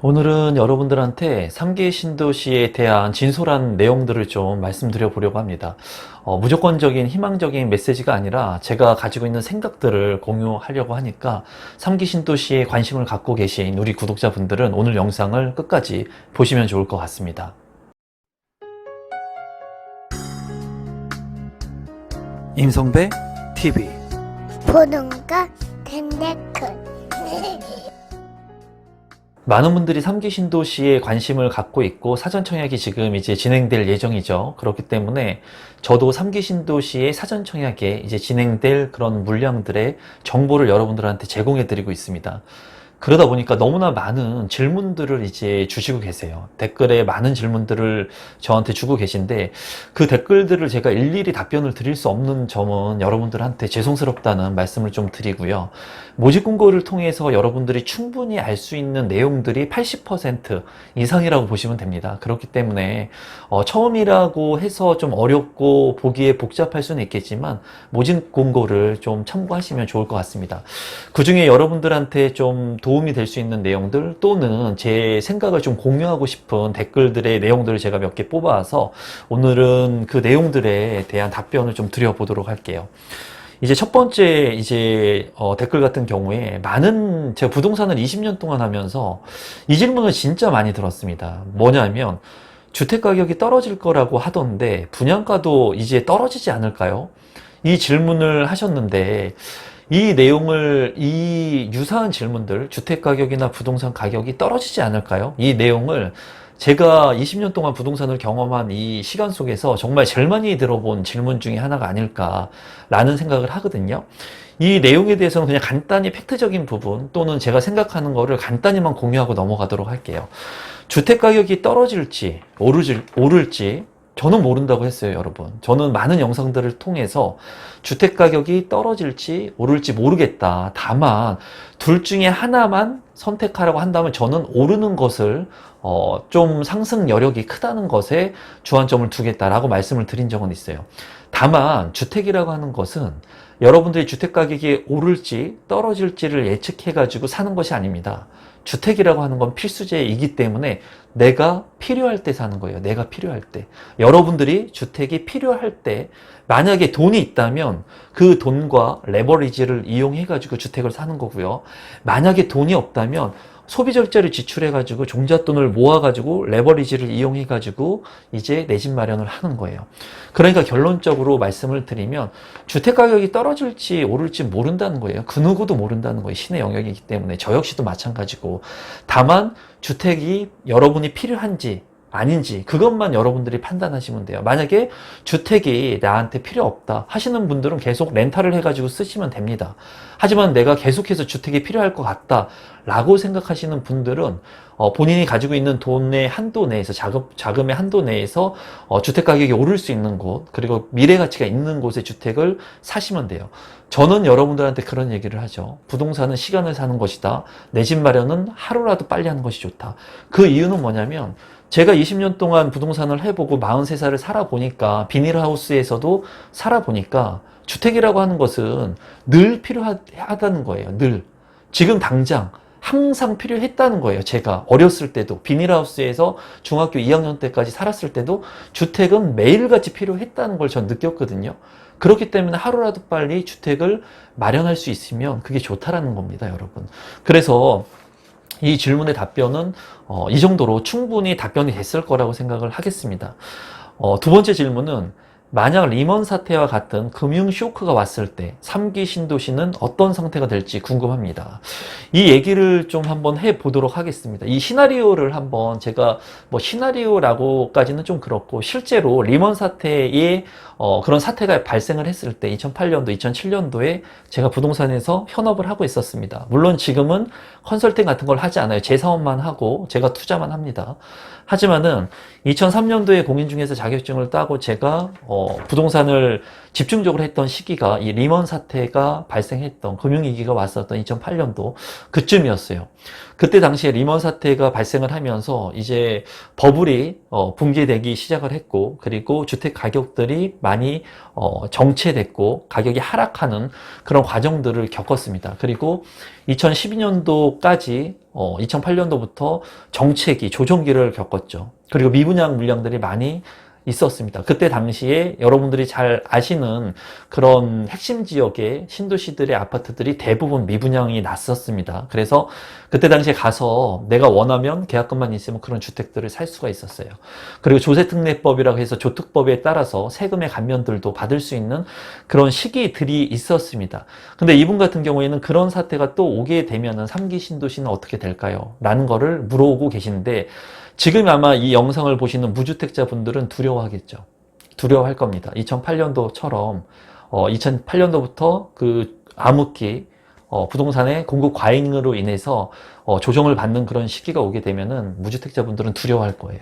오늘은 여러분들한테 3기 신도시에 대한 진솔한 내용들을 좀 말씀드려 보려고 합니다. 무조건적인 희망적인 메시지가 아니라 제가 가지고 있는 생각들을 공유하려고 하니까 3기 신도시에 관심을 갖고 계신 우리 구독자분들은 오늘 영상을 끝까지 보시면 좋을 것 같습니다. 임성배 TV 보는가 텐데큰 많은 분들이 3기 신도시에 관심을 갖고 있고 사전 청약이 지금 이제 진행될 예정이죠. 그렇기 때문에 저도 3기 신도시의 사전 청약에 이제 진행될 그런 물량들의 정보를 여러분들한테 제공해 드리고 있습니다. 그러다 보니까 너무나 많은 질문들을 이제 주시고 계세요. 댓글에 많은 질문들을 저한테 주고 계신데 그 댓글들을 제가 일일이 답변을 드릴 수 없는 점은 여러분들한테 죄송스럽다는 말씀을 좀 드리고요. 모집 공고를 통해서 여러분들이 충분히 알 수 있는 내용들이 80% 이상이라고 보시면 됩니다. 그렇기 때문에 처음이라고 해서 좀 어렵고 보기에 복잡할 수는 있겠지만 모집 공고를 좀 참고하시면 좋을 것 같습니다. 그 중에 여러분들한테 좀 도움이 될 수 있는 내용들 또는 제 생각을 좀 공유하고 싶은 댓글들의 내용들을 제가 몇 개 뽑아서 오늘은 그 내용들에 대한 답변을 좀 드려보도록 할게요. 이제 첫 번째 댓글 같은 경우에 제가 부동산을 20년 동안 하면서 이 질문을 진짜 많이 들었습니다. 뭐냐면 주택 가격이 떨어질 거라고 하던데 분양가도 이제 떨어지지 않을까요? 이 질문을 하셨는데 이 유사한 질문들, 주택가격이나 부동산 가격이 떨어지지 않을까요? 이 내용을 제가 20년 동안 부동산을 경험한 이 시간 속에서 정말 제일 많이 들어본 질문 중에 하나가 아닐까라는 생각을 하거든요. 이 내용에 대해서는 그냥 간단히 팩트적인 부분 또는 제가 생각하는 거를 간단히만 공유하고 넘어가도록 할게요. 주택가격이 떨어질지, 오를지, 저는 모른다고 했어요, 여러분. 저는 많은 영상들을 통해서 주택가격이 떨어질지 오를지 모르겠다. 다만 둘 중에 하나만 선택하라고 한다면 저는 오르는 것을 좀 상승 여력이 크다는 것에 주안점을 두겠다라고 말씀을 드린 적은 있어요. 다만 주택이라고 하는 것은 여러분들이 주택가격이 오를지 떨어질지를 예측해가지고 사는 것이 아닙니다. 주택이라고 하는 건 필수제이기 때문에 내가 필요할 때 사는 거예요. 내가 필요할 때. 여러분들이 주택이 필요할 때 만약에 돈이 있다면 그 돈과 레버리지를 이용해가지고 주택을 사는 거고요. 만약에 돈이 없다면 소비 절제를 지출해가지고 종잣돈을 모아가지고 레버리지를 이용해가지고 이제 내 집 마련을 하는 거예요. 그러니까 결론적으로 말씀을 드리면 주택가격이 떨어질지 오를지 모른다는 거예요. 그 누구도 모른다는 거예요. 신의 영역이기 때문에 저 역시도 마찬가지고 다만 주택이 여러분이 필요한지 아닌지 그것만 여러분들이 판단하시면 돼요. 만약에 주택이 나한테 필요 없다 하시는 분들은 계속 렌탈을 해가지고 쓰시면 됩니다. 하지만 내가 계속해서 주택이 필요할 것 같다 라고 생각하시는 분들은 본인이 가지고 있는 돈의 한도 내에서 자금의 한도 내에서 주택 가격이 오를 수 있는 곳 그리고 미래 가치가 있는 곳에 주택을 사시면 돼요. 저는 여러분들한테 그런 얘기를 하죠. 부동산은 시간을 사는 것이다. 내 집 마련은 하루라도 빨리 하는 것이 좋다. 그 이유는 뭐냐면 제가 20년 동안 부동산을 해보고 43살을 살아보니까 비닐하우스에서도 살아보니까 주택이라고 하는 것은 늘 필요하다는 거예요. 늘. 지금 당장 항상 필요했다는 거예요. 제가 어렸을 때도 비닐하우스에서 중학교 2학년 때까지 살았을 때도 주택은 매일같이 필요했다는 걸 전 느꼈거든요. 그렇기 때문에 하루라도 빨리 주택을 마련할 수 있으면 그게 좋다라는 겁니다, 여러분. 그래서 이 질문의 답변은 이 정도로 충분히 답변이 됐을 거라고 생각을 하겠습니다. 두 번째 질문은 만약 리먼 사태와 같은 금융 쇼크가 왔을 때 3기 신도시는 어떤 상태가 될지 궁금합니다. 이 얘기를 좀 한번 해보도록 하겠습니다. 이 시나리오를 한번 제가 시나리오라고까지는 좀 그렇고 실제로 리먼 사태에 그런 사태가 발생을 했을 때 2008년도, 2007년도에 제가 부동산에서 현업을 하고 있었습니다. 물론 지금은 컨설팅 같은 걸 하지 않아요. 제 사업만 하고 제가 투자만 합니다. 하지만은 2003년도에 공인중개사 자격증을 따고 제가 부동산을 집중적으로 했던 시기가 이 리먼 사태가 발생했던 금융위기가 왔었던 2008년도 그쯤이었어요. 그때 당시에 리먼 사태가 발생을 하면서 이제 버블이 붕괴되기 시작을 했고, 그리고 주택 가격들이 많이 정체됐고 가격이 하락하는 그런 과정들을 겪었습니다. 그리고 2012년도까지 2008년도부터 정체기, 조정기를 겪었죠. 그리고 미분양 물량들이 많이 있었습니다. 그때 당시에 여러분들이 잘 아시는 그런 핵심 지역의 신도시들의 아파트들이 대부분 미분양이 났었습니다. 그래서 그때 당시에 가서 내가 원하면 계약금만 있으면 그런 주택들을 살 수가 있었어요. 그리고 조세특례법이라고 해서 조특법에 따라서 세금의 감면들도 받을 수 있는 그런 시기들이 있었습니다. 근데 이분 같은 경우에는 그런 사태가 또 오게 되면은 3기 신도시는 어떻게 될까요? 라는 거를 물어오고 계시는데, 지금 아마 이 영상을 보시는 무주택자 분들은 두려워하겠죠. 두려워할 겁니다. 2008년도처럼 2008년도부터 그 암흑기 부동산의 공급 과잉으로 인해서 조정을 받는 그런 시기가 오게 되면은 무주택자 분들은 두려워할 거예요.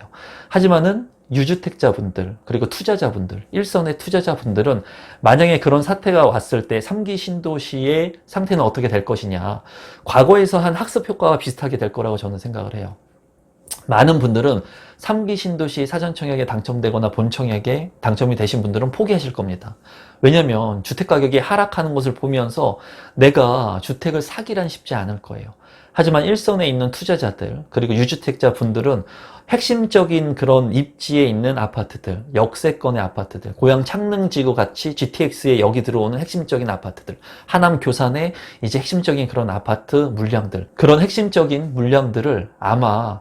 하지만은 유주택자 분들, 그리고 투자자분들, 일선의 투자자분들은 만약에 그런 사태가 왔을 때 3기 신도시의 상태는 어떻게 될 것이냐, 과거에서 한 학습 효과가 비슷하게 될 거라고 저는 생각을 해요. 많은 분들은 3기 신도시 사전청약에 당첨되거나 본청약에 당첨이 되신 분들은 포기하실 겁니다. 왜냐하면 주택가격이 하락하는 것을 보면서 내가 주택을 사기란 쉽지 않을 거예요. 하지만 일선에 있는 투자자들, 그리고 유주택자 분들은 핵심적인 그런 입지에 있는 아파트들, 역세권의 아파트들, 고양 창릉지구 같이 GTX에 여기 들어오는 핵심적인 아파트들, 하남 교산의 이제 핵심적인 그런 아파트 물량들, 그런 핵심적인 물량들을 아마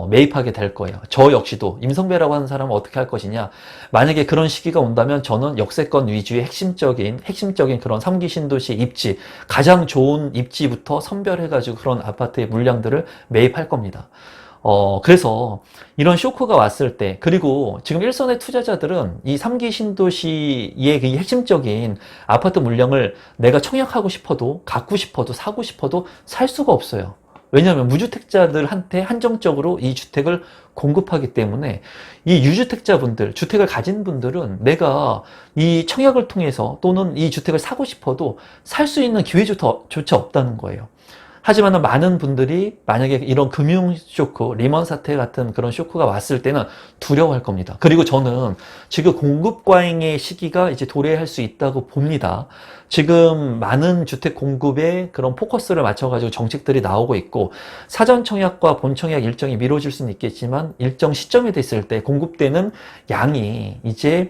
매입하게 될 거예요. 저 역시도 임성배라고 하는 사람은 어떻게 할 것이냐, 만약에 그런 시기가 온다면 저는 역세권 위주의 핵심적인 그런 3기 신도시 입지, 가장 좋은 입지부터 선별해가지고 그런 아파트의 물량들을 매입할 겁니다. 그래서 이런 쇼크가 왔을 때, 그리고 지금 일선의 투자자들은 이 3기 신도시의 그 핵심적인 아파트 물량을 내가 청약하고 싶어도, 갖고 싶어도, 사고 싶어도 살 수가 없어요. 왜냐하면 무주택자들한테 한정적으로 이 주택을 공급하기 때문에 이 유주택자분들, 주택을 가진 분들은 내가 이 청약을 통해서 또는 이 주택을 사고 싶어도 살 수 있는 기회조차 없다는 거예요. 하지만 많은 분들이 만약에 이런 금융 쇼크, 리먼 사태 같은 그런 쇼크가 왔을 때는 두려워할 겁니다. 그리고 저는 지금 공급 과잉의 시기가 이제 도래할 수 있다고 봅니다. 지금 많은 주택 공급에 그런 포커스를 맞춰가지고 정책들이 나오고 있고, 사전 청약과 본 청약 일정이 미뤄질 수는 있겠지만 일정 시점이 됐을 때 공급되는 양이 이제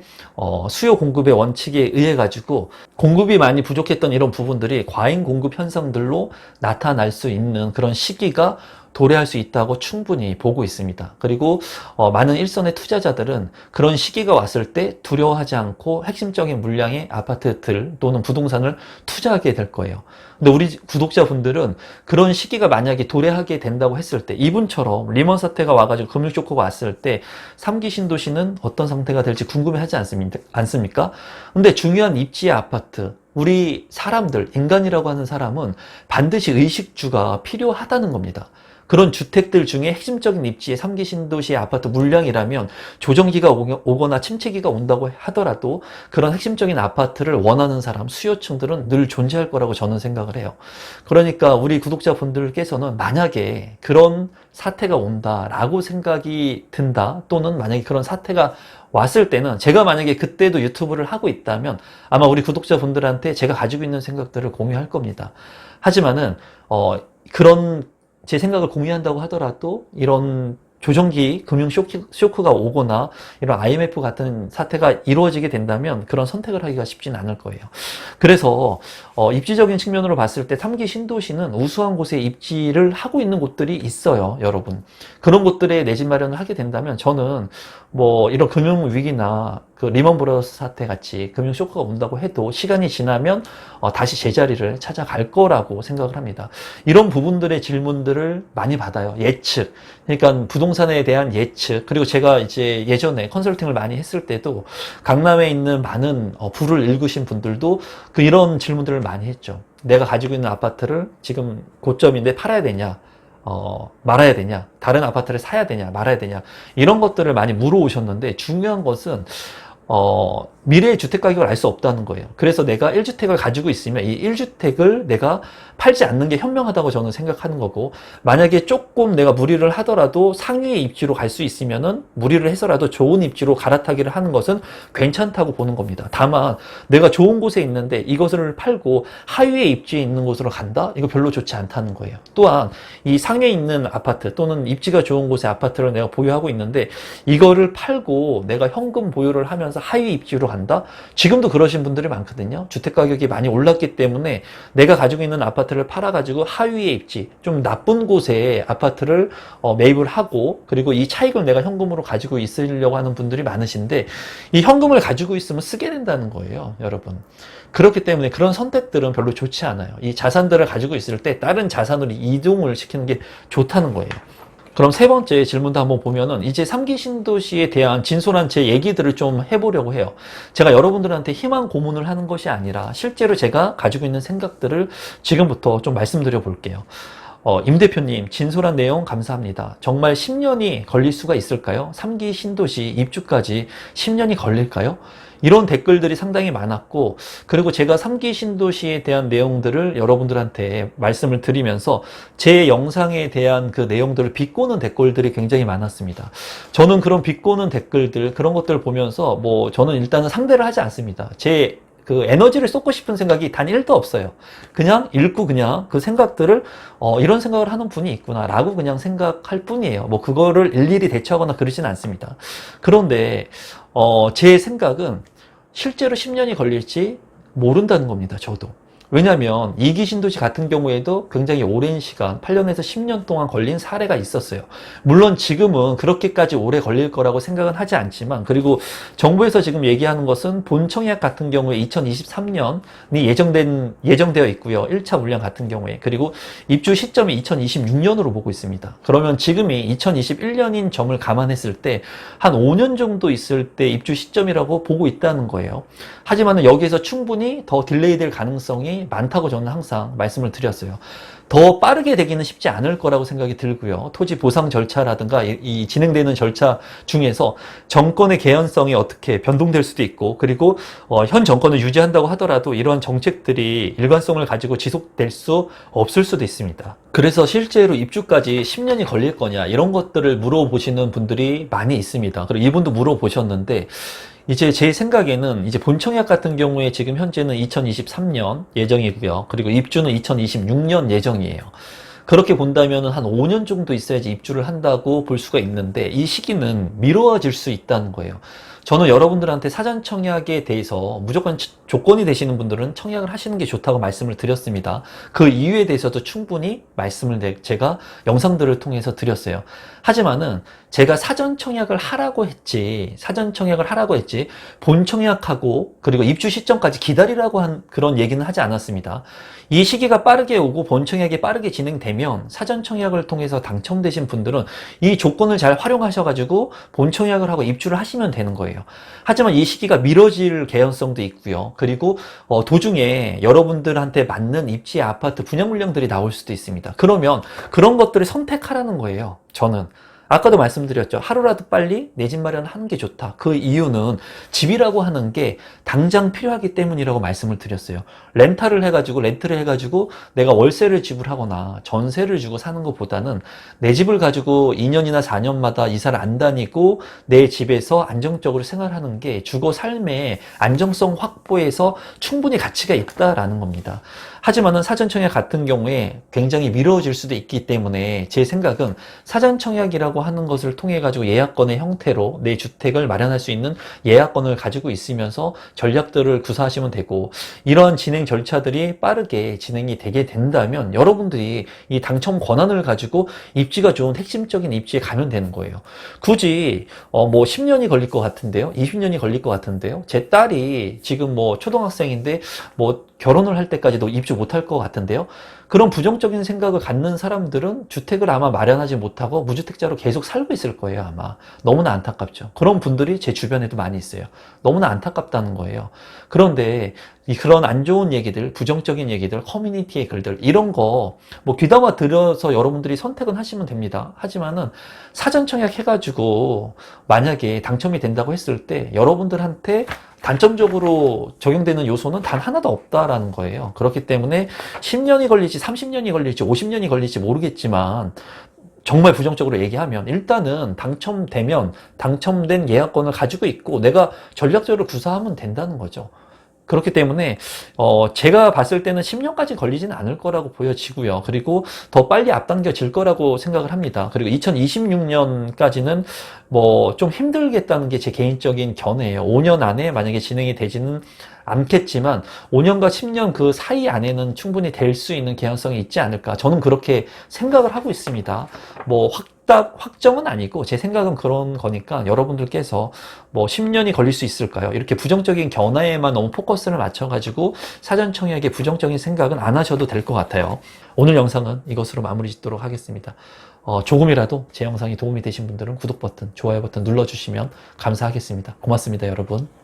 수요 공급의 원칙에 의해 가지고 공급이 많이 부족했던 이런 부분들이 과잉 공급 현상들로 나타날 수 있는 그런 시기가 도래할 수 있다고 충분히 보고 있습니다. 그리고 많은 일선의 투자자들은 그런 시기가 왔을 때 두려워하지 않고 핵심적인 물량의 아파트들 또는 부동산을 투자하게 될 거예요. 근데 우리 구독자분들은 그런 시기가 만약에 도래하게 된다고 했을 때, 이분처럼 리먼 사태가 와가지고 금융 쇼크가 왔을 때 3기 신도시는 어떤 상태가 될지 궁금해하지 않습니까? 근데 중요한 입지의 아파트, 우리 사람들, 인간이라고 하는 사람은 반드시 의식주가 필요하다는 겁니다. 그런 주택들 중에 핵심적인 입지의 3기 신도시의 아파트 물량이라면 조정기가 오거나 침체기가 온다고 하더라도 그런 핵심적인 아파트를 원하는 사람, 수요층들은 늘 존재할 거라고 저는 생각을 해요. 그러니까 우리 구독자분들께서는 만약에 그런 사태가 온다라고 생각이 든다, 또는 만약에 그런 사태가 왔을 때는, 제가 만약에 그때도 유튜브를 하고 있다면 아마 우리 구독자분들한테 제가 가지고 있는 생각들을 공유할 겁니다. 하지만은 그런 제 생각을 공유한다고 하더라도 이런 조정기 금융 쇼크가 오거나 이런 IMF 같은 사태가 이루어지게 된다면 그런 선택을 하기가 쉽진 않을 거예요. 그래서 입지적인 측면으로 봤을 때 3기 신도시는 우수한 곳에 입지를 하고 있는 곳들이 있어요, 여러분. 그런 곳들에 내 집 마련을 하게 된다면 저는 뭐 이런 금융 위기나 그 리먼 브러더스 사태 같이 금융 쇼크가 온다고 해도 시간이 지나면 다시 제자리를 찾아갈 거라고 생각을 합니다. 이런 부분들의 질문들을 많이 받아요. 예측, 그러니까 부동산에 대한 예측, 그리고 제가 이제 예전에 컨설팅을 많이 했을 때도 강남에 있는 많은 부를 읽으신 분들도 이런 질문들을 많이 했죠. 내가 가지고 있는 아파트를 지금 고점인데 팔아야 되냐, 말아야 되냐, 다른 아파트를 사야 되냐, 말아야 되냐, 이런 것들을 많이 물어오셨는데, 중요한 것은 미래의 주택 가격을 알 수 없다는 거예요. 그래서 내가 1주택을 가지고 있으면 이 1주택을 내가 팔지 않는 게 현명하다고 저는 생각하는 거고, 만약에 조금 내가 무리를 하더라도 상위의 입지로 갈 수 있으면은 무리를 해서라도 좋은 입지로 갈아타기를 하는 것은 괜찮다고 보는 겁니다. 다만 내가 좋은 곳에 있는데 이것을 팔고 하위의 입지에 있는 곳으로 간다? 이거 별로 좋지 않다는 거예요. 또한 이 상위에 있는 아파트 또는 입지가 좋은 곳의 아파트를 내가 보유하고 있는데 이거를 팔고 내가 현금 보유를 하면서 하위 입지로 간다? 지금도 그러신 분들이 많거든요. 주택 가격이 많이 올랐기 때문에 내가 가지고 있는 아파트를 팔아가지고 하위의 입지, 좀 나쁜 곳에 아파트를 매입을 하고, 그리고 이 차익을 내가 현금으로 가지고 있으려고 하는 분들이 많으신데, 이 현금을 가지고 있으면 쓰게 된다는 거예요, 여러분. 그렇기 때문에 그런 선택들은 별로 좋지 않아요. 이 자산들을 가지고 있을 때 다른 자산으로 이동을 시키는 게 좋다는 거예요. 그럼 세 번째 질문도 한번 보면은, 이제 3기 신도시에 대한 진솔한 제 얘기들을 좀 해보려고 해요. 제가 여러분들한테 희망 고문을 하는 것이 아니라 실제로 제가 가지고 있는 생각들을 지금부터 좀 말씀드려 볼게요. 임 대표님, 진솔한 내용 감사합니다. 정말 10년이 걸릴 수가 있을까요? 3기 신도시 입주까지 10년이 걸릴까요? 이런 댓글들이 상당히 많았고, 그리고 제가 3기 신도시에 대한 내용들을 여러분들한테 말씀을 드리면서 제 영상에 대한 그 내용들을 비꼬는 댓글들이 굉장히 많았습니다. 저는 그런 비꼬는 댓글들, 그런 것들을 보면서 저는 일단은 상대를 하지 않습니다. 제 그 에너지를 쏟고 싶은 생각이 단 1도 없어요. 그냥 읽고 그냥 그 생각들을 이런 생각을 하는 분이 있구나 라고 그냥 생각할 뿐이에요. 그거를 일일이 대처하거나 그러진 않습니다. 그런데 제 생각은 실제로 10년이 걸릴지 모른다는 겁니다. 저도. 왜냐하면 2기 신도시 같은 경우에도 굉장히 오랜 시간, 8년에서 10년 동안 걸린 사례가 있었어요. 물론 지금은 그렇게까지 오래 걸릴 거라고 생각은 하지 않지만, 그리고 정부에서 지금 얘기하는 것은 본청약 같은 경우에 2023년이 예정되어 있고요. 1차 물량 같은 경우에. 그리고 입주 시점이 2026년으로 보고 있습니다. 그러면 지금이 2021년인 점을 감안했을 때 한 5년 정도 있을 때 입주 시점이라고 보고 있다는 거예요. 하지만 여기에서 충분히 더 딜레이 될 가능성이 많다고 저는 항상 말씀을 드렸어요. 더 빠르게 되기는 쉽지 않을 거라고 생각이 들고요. 토지 보상 절차라든가 이 진행되는 절차 중에서 정권의 개연성이 어떻게 변동될 수도 있고, 그리고 현 정권을 유지한다고 하더라도 이러한 정책들이 일관성을 가지고 지속될 수 없을 수도 있습니다. 그래서 실제로 입주까지 10년이 걸릴 거냐 이런 것들을 물어보시는 분들이 많이 있습니다. 그리고 이분도 물어보셨는데, 이제 제 생각에는 이제 본청약 같은 경우에 지금 현재는 2023년 예정이고요. 그리고 입주는 2026년 예정이에요. 그렇게 본다면 한 5년 정도 있어야지 입주를 한다고 볼 수가 있는데, 이 시기는 미뤄질 수 있다는 거예요. 저는 여러분들한테 사전 청약에 대해서 무조건 조건이 되시는 분들은 청약을 하시는 게 좋다고 말씀을 드렸습니다. 그 이유에 대해서도 충분히 제가 영상들을 통해서 드렸어요. 하지만은 제가 사전 청약을 하라고 했지, 본 청약하고 그리고 입주 시점까지 기다리라고 한 그런 얘기는 하지 않았습니다. 이 시기가 빠르게 오고 본 청약이 빠르게 진행되면 사전 청약을 통해서 당첨되신 분들은 이 조건을 잘 활용하셔가지고 본 청약을 하고 입주를 하시면 되는 거예요. 하지만 이 시기가 미뤄질 개연성도 있고요. 그리고 도중에 여러분들한테 맞는 입지 아파트 분양 물량들이 나올 수도 있습니다. 그러면 그런 것들을 선택하라는 거예요. 저는 아까도 말씀드렸죠. 하루라도 빨리 내 집 마련하는 게 좋다. 그 이유는 집이라고 하는 게 당장 필요하기 때문이라고 말씀을 드렸어요. 렌트를 해가지고 내가 월세를 지불하거나 전세를 주고 사는 것보다는 내 집을 가지고 2년이나 4년마다 이사를 안 다니고 내 집에서 안정적으로 생활하는 게 주거 삶의 안정성 확보에서 충분히 가치가 있다라는 겁니다. 하지만은 사전청약 같은 경우에 굉장히 미뤄질 수도 있기 때문에 제 생각은 사전청약이라고 하는 것을 통해 가지고 예약권의 형태로 내 주택을 마련할 수 있는 예약권을 가지고 있으면서 전략들을 구사하시면 되고, 이러한 진행 절차들이 빠르게 진행이 되게 된다면 여러분들이 이 당첨 권한을 가지고 입지가 좋은 핵심적인 입지에 가면 되는 거예요. 굳이 10년이 걸릴 것 같은데요, 20년이 걸릴 것 같은데요, 제 딸이 지금 초등학생인데 결혼을 할 때까지도 입주 이루지 못할 것 같은데요. 그런 부정적인 생각을 갖는 사람들은 주택을 아마 마련하지 못하고 무주택자로 계속 살고 있을 거예요, 아마. 너무나 안타깝죠. 그런 분들이 제 주변에도 많이 있어요. 너무나 안타깝다는 거예요. 그런데 그런 안 좋은 얘기들, 부정적인 얘기들, 커뮤니티의 글들, 이런 거 뭐 귀담아 들어서 여러분들이 선택은 하시면 됩니다. 하지만은 사전 청약해가지고 만약에 당첨이 된다고 했을 때 여러분들한테 단점적으로 적용되는 요소는 단 하나도 없다라는 거예요. 그렇기 때문에 10년이 걸릴지 30년이 걸릴지 50년이 걸릴지 모르겠지만 정말 부정적으로 얘기하면 일단은 당첨되면 당첨된 예약권을 가지고 있고 내가 전략적으로 구사하면 된다는 거죠. 그렇기 때문에 제가 봤을 때는 10년까지 걸리지는 않을 거라고 보여지고요. 그리고 더 빨리 앞당겨질 거라고 생각을 합니다. 그리고 2026년까지는 뭐 좀 힘들겠다는 게 제 개인적인 견해예요. 5년 안에 만약에 진행이 되지는 않겠지만 5년과 10년 그 사이 안에는 충분히 될 수 있는 개연성이 있지 않을까. 저는 그렇게 생각을 하고 있습니다. 뭐 확정은 아니고 제 생각은 그런 거니까 여러분들께서 뭐 10년이 걸릴 수 있을까요? 이렇게 부정적인 견해에만 너무 포커스를 맞춰가지고 사전 청약에 부정적인 생각은 안 하셔도 될 것 같아요. 오늘 영상은 이것으로 마무리 짓도록 하겠습니다. 조금이라도 제 영상이 도움이 되신 분들은 구독 버튼, 좋아요 버튼 눌러주시면 감사하겠습니다. 고맙습니다, 여러분.